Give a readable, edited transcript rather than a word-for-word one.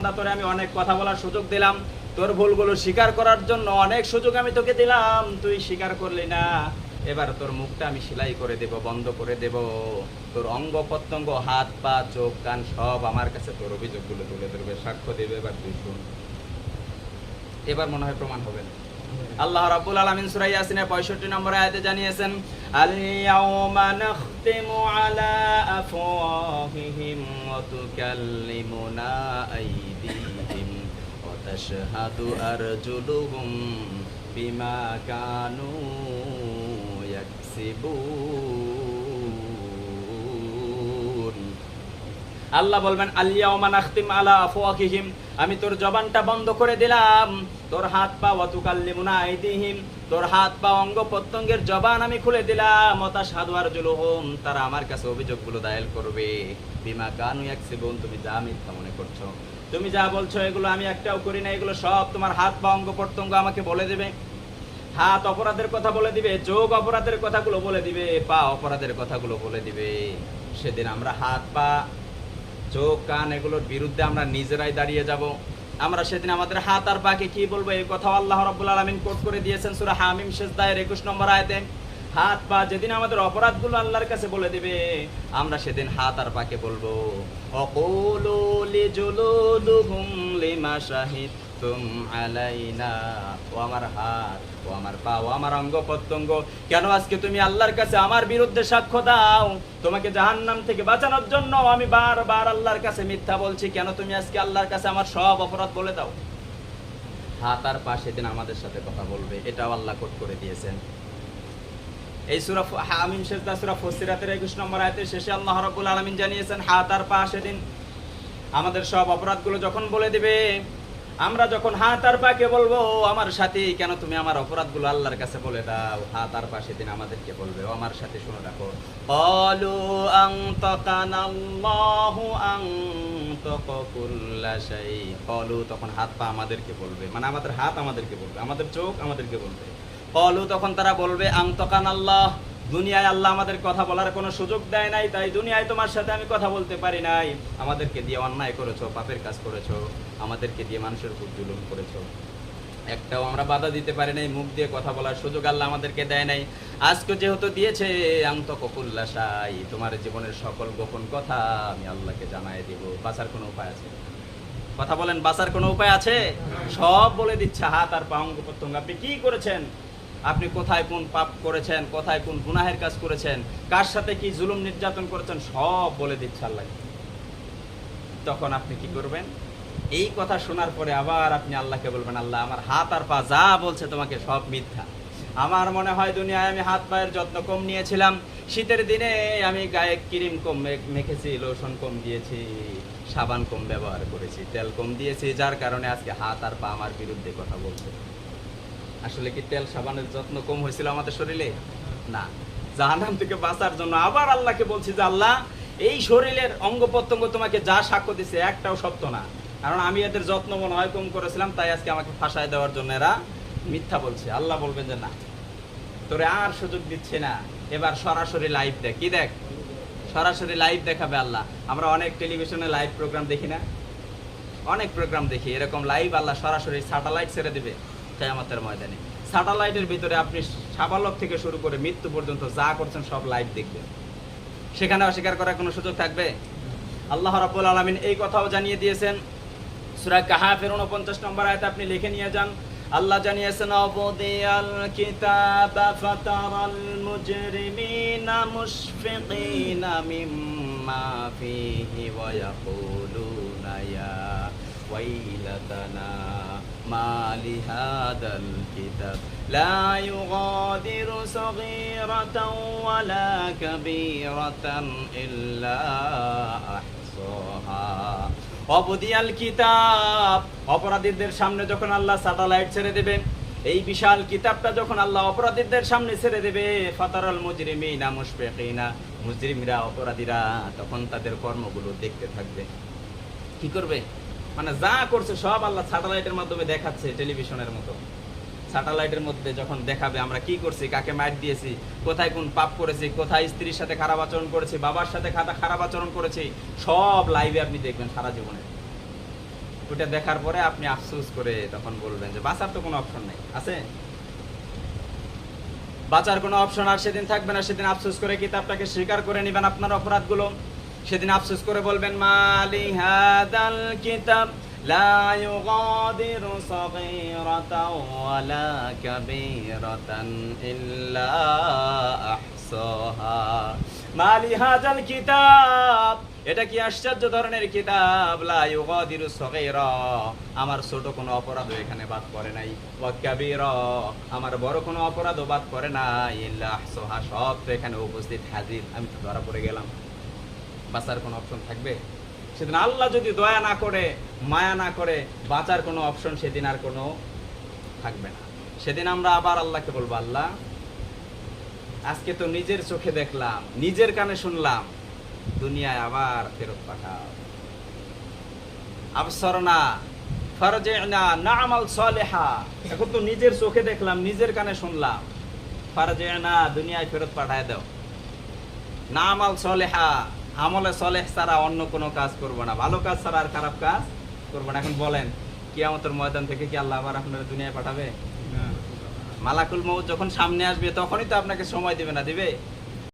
তোরে আমি অনেক কথা বলার সুযোগ দিলাম, তোর ভুলগুলো স্বীকার করার জন্য অনেক সুযোগ আমি তোকে দিলাম, তুই স্বীকার করলি না। এবার তোর মুখটা আমি সেলাই করে দেব, বন্ধ করে দেব। তোর অঙ্গ প্রত্যঙ্গ, হাত পা চোখ কান সব আমার কাছে তোর অভিযোগগুলো তুলে ধরবে, সাক্ষ্য দেবে। এবার তুই শুন। এবার মনে হয় প্রমাণ হবে না। আল্লাহ রাব্বুল আলামিন সূরা ইয়াসিনের 65 নম্বর আয়াতে জানিয়েছেন, আল ইয়াউমা নাখতিমু আলা আফওয়াহিহিম ওয়া তুকাল্লিমুনা আইদিহিম ওয়া তাশহাদু আরজুলুহুম বিমা কানু ইয়াকসিবুন। আল্লাহ বলবেন, আল ইয়াউমা নাখতিম আলা আফওয়াহিহিম, আমি তোর জবানটা বন্ধ করে দিলাম, তোর হাত পা, ওয়া তুকাল্লিমুনা আইদিহিম, তোর হাত পা অঙ্গ প্রত্যঙ্গের জবান আমি খুলে দিলাম, ওয়া তাশহাদু আরজুলুহুম, তারা আমার কাছে অভিযোগগুলো দায়ের করবে, বিমা কানু ইয়াকসিবুন, তুমি যা মিথ্যা মনে করছো, তুমি যা বলছো এগুলো আমি একটাও করি না, এগুলো সব তোমার হাত পা অঙ্গ প্রত্যঙ্গ আমাকে বলে দেবে। হাত অপরাধের কথা বলে দিবে, চোখ অপরাধের কথাগুলো বলে দিবে, পা অপরাধের কথাগুলো বলে দিবে। সেদিন আমরা হাত পা চোখ কান এগুলোর বিরুদ্ধে আমরা নিজেরাই দাঁড়িয়ে যাব। আমরা সেদিন আমাদের হাত আর পাকে কি বলবো, এই কথা আল্লাহ রাব্বুল আলামিন কোট করে দিয়েছেন সূরা হামিম সিজদার 21 নম্বর আয়াতে। হাত পা যেদিন আমাদের অপরাধগুলো আল্লাহর কাছে বলে দিবে, আমরা সেদিন হাত আর পাকে বলবো, অকুলু লিজুলুদুহুম লিমা শাহিদতুম আলাইনা, ও আমার হাত, ও আমার পা, ও আমার অঙ্গ প্রত্যঙ্গ, কেন আজকে তুমি আল্লাহর কাছে আমার বিরুদ্ধে সাক্ষ্য দাও? তোমাকে জাহান্নাম থেকে বাঁচানোর জন্য আমি বারবার আল্লাহর কাছে মিথ্যা বলছি, কেন তুমি আজকে আল্লাহর কাছে আমার সব অপরাধ বলে দাও? হাত আর পা সেদিন আমাদের সাথে কথা বলবে, এটাও আল্লাহ কোট করে দিয়েছেন। এই সূরা হামিম সিজদা সূরা ফুসসিরাতের 21 নম্বর আয়াতের শেষে আল্লাহ রাব্বুল আলামিন জানিয়েছেন, হাত আর পা সেদিন আমাদের সব অপরাধগুলো যখন বলে দিবে, আমরা যখন হাত আর পাকে বলবো, আমার সাথে কেন তুমি আমার অপরাধগুলো আল্লাহর কাছে বলে দাও, হাত আর পা সেদিন আমাদেরকে বলবে, ও আমার সাথে শুনে রাখো, ক্বালু আনতাকানাল্লাহু আনতাকা কুল্লা শাই, ক্বালু, তখন হাত পা আমাদেরকে বলবে, মানে আমাদের হাত আমাদেরকে বলবে, আমাদের চোখ আমাদেরকে বলবে, ক্বালু, তখন তারা বলবে, আনতাকানাল্লাহ, দুনিয়ায় আল্লাহ আমাদের কথা বলার কোনো সুযোগ দেয় নাই, তাই দুনিয়ায় তোমার সাথে আমি কথা বলতে পারি নাই, আমাদেরকে দিয়ে অন্যায় করেছো, পাপের কাজ করেছো, আমাদেরকে দিয়ে মানুষের উপর জুলুম করেছো, একটাও আমরা বাধা দিতে পারি নাই, মুখ দিয়ে কথা বলার সুযোগ আল্লাহ আমাদেরকে দেয় নাই। আজকে যেহেতু দিয়েছে, আনতাকা কুল্লা শাই, তোমার জীবনের সকল গোপন কথা আমি আল্লাহকে জানাই দেব। বাঁচার কোনো উপায় আছে? কথা বলেন, বাঁচার কোনো উপায় আছে? সব বলে দিচ্ছে, হাত আর পা অঙ্গ প্রত্যঙ্গ, আপনি কি করেছেন, আপনি কোথায় কোন পাপ করেছেন, কোথায় কোন গুনাহের কাজ করেছেন, কার সাথে কি জুলুম নির্যাতন করেছেন, সব বলে দিচ্ছে আল্লাহ। তখন আপনি কি করবেন? এই কথা শোনার পরে আবার আপনি আল্লাহকে বলবেন, আল্লাহ, আমার হাত আর পা যা বলছে তোমাকে সব মিথ্যা। আমার মনে হয় দুনিয়ায় আমি হাত পায়ের যত্ন কম নিয়েছিলাম, শীতের দিনে আমি গায়ে ক্রিম কম মেখেছি, লোশন কম দিয়েছি, সাবান কম ব্যবহার করেছি, তেল কম দিয়েছি, যার কারণে আজকে হাত আর পা আমার বিরুদ্ধে কথা বলছে। আসলে কি তেল সাবানের যত্ন কম হয়েছিল আমাদের শরীরে? না। জাহান্নাম থেকে বাঁচার জন্য আবার আল্লাহকে বলছি যে, আল্লাহ, এই শরীরের অঙ্গ প্রত্যঙ্গ তোমাকে যা সাক্ষ্য দিছে একটাও সত্য না, কারণ আমি এদের যত্ন মনে হয় কম করেছিলাম, তাই আজকে আমাকে ফাঁসায় দেওয়ার জন্য এরা মিথ্যা বলছে। আল্লাহ বলবেন যে, না, তোরে আর সুযোগ দিচ্ছে না, এবার সরাসরি লাইভ দেখ। কি দেখ? সরাসরি লাইভ দেখাবে আল্লাহ। আমরা অনেক টেলিভিশনে লাইভ প্রোগ্রাম দেখি না? অনেক প্রোগ্রাম দেখি, এরকম লাইভ আল্লাহ সরাসরি স্যাটেলাইট ছেড়ে দিবে কিয়ামতের ময়দানে। স্যাটেলাইটের ভিতরে আপনি সাবালক থেকে শুরু করে মৃত্যু পর্যন্ত যা করছেন সব লাইভ দেখবেন, সেখানে অস্বীকার করার কোনো সুযোগ থাকবে? আল্লাহ রাব্বুল আলামিন এই কথাও জানিয়ে দিয়েছেন সূরা কাহাফের 49 নম্বর আয়াতে, আপনি লিখে নিয়ে যান। আল্লাহ জানিয়েছেন, আবদিয়াল কিতাবা ফাতারাল মুজরিমিনা মুশফিকিনা মিম্মা ফীহি ওয়া ইয়াকুলুনা ইয়া ওয়াইলাতানা মা লিহাদাল কিতাব লা ইউগাদিরু সগীরাতাও ওয়ালা কাবীরাতান ইল্লা আহসাহা। অবদিয়াল কিতাব, অপরাধীদের সামনে যখন আল্লাহ স্যাটেলাইট ছেড়ে দেবে, এই বিশাল কিতাবটা যখন আল্লাহ অপরাধীদের সামনে ছেড়ে দেবে, ফাতারাল মুজরিমিনা মুশফিকিনা, মুজরিমরা, অপরাধীরা তখন তাদের কর্মগুলো দেখতে থাকবে। কি করবে? মানে যা করছে সব আল্লাহ স্যাটেলাইটের মাধ্যমে দেখাচ্ছে, টেলিভিশনের মতো। স্যাটেলাইটের মধ্যে যখন দেখাবে আমরা কি করছি, কাকে মার দিয়েছি, কোথায় কোন পাপ করেছি, কোথায় স্ত্রীর সাথে খারাপ আচরণ করেছি, বাবার সাথে খারাপ আচরণ করেছি, সব লাইভে আপনি দেখবেন সারা জীবনে। ওটা দেখার পরে আপনি আফসোস করে তখন বলবেন যে বাঁচার তো কোনো অপশন নেই, আছে? বাঁচার কোনো অপশন আর সেদিন থাকবে না। সেদিন আফসোস করে কিতাবটাকে স্বীকার করে নেবেন আপনার অপরাধগুলো। সেদিন আফসোস করে বলবেন মালি হাদাল কিতাব লা ইউগাদিরু সাগীরাতাও ওয়ালা কাবীরাতান ইল্লা আহসাহা। মালি হাদাল কিতাব, এটা কি আশ্চর্য ধরনের কিতাব, লা ইউগাদিরু সাগীরা, আমার ছোট কোনো অপরাধও এখানে বাদ পড়ে নাই, ওয়া কাবীরা, আমার বড় কোনো অপরাধও বাদ পড়ে নাই, ইল্লা আহসাহা, সব তো এখানে উপস্থিত হাজির, আমি তো ধরা পড়ে গেলাম। বাঁচার কোনো অপশন থাকবে? সেদিন আল্লাহ যদি দয়া না করে, মায়া না করে, বাঁচার কোনো অপশন সেদিন আর কোনো থাকবে না। সেদিন আমরা আবার আল্লাহকে বলবো, আল্লাহ আজকে তো নিজের চোখে দেখলাম, নিজের কানে শুনলাম, দুনিয়ায় আবার ফেরত পাঠাও। আবসরনা ফারজি'না না'মাল সালিহা, এখন তো নিজের চোখে দেখলাম, নিজের কানে শুনলাম, ফারজি'না, দুনিয়ায় ফেরত পাঠায় দাও। না'মাল সালিহা, আমলে সালেহ ছাড়া অন্য কোনো কাজ করব না, ভালো কাজ ছাড়া আর খারাপ কাজ করব না। এখন বলেন, কিয়ামতের ময়দান থেকে কি আল্লাহ আবার আপনারা দুনিয়ায় পাঠাবে? মালাকুল মউত যখন সামনে আসবে তখনই তো আপনাকে সময় দিবে না, দিবে?